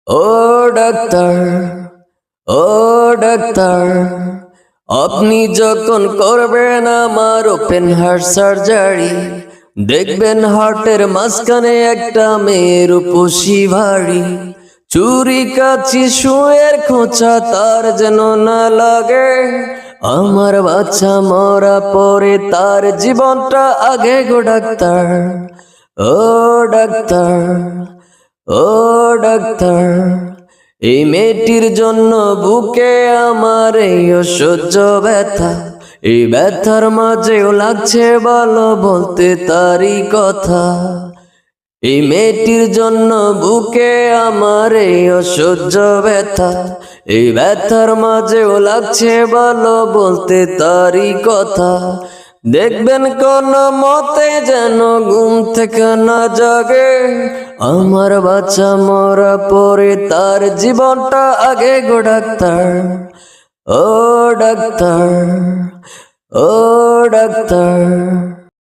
ও doctor, ও doctor, আপনি যখন করবেন আমার ওপেন হার্ট সার্জারি, দেখবেন হার্টের মাঝখানে একটা মেয়ের উপসী ভারী, চুরি কাচি শুয়ের খোঁচা তার যেন না লাগে। আমার বাচ্চা মরা পরে তার জীবনটা আগে গো ডাক্তার, ও ডাক্তার, ও ডাক্তার। এই মেয়েটির জন্য বুকে আমার এই অসহ্য ব্যথা, এই ব্যথার মাঝেও লাগছে ভালো বলতে তারই কথা। এই মেয়েটির জন্য বুকে আমার এই অসহ্য ব্যথা, এই ব্যথার মাঝেও লাগছে ভালো বলতে তারই কথা। দেখবেন কোন মতে যেন ঘুম থেকে না জাগে, আমার বাচ্চা মরা পরে তার জীবনটা আগে গো ডাক্তার, ও ডাক্তার, ও ডাক্তার।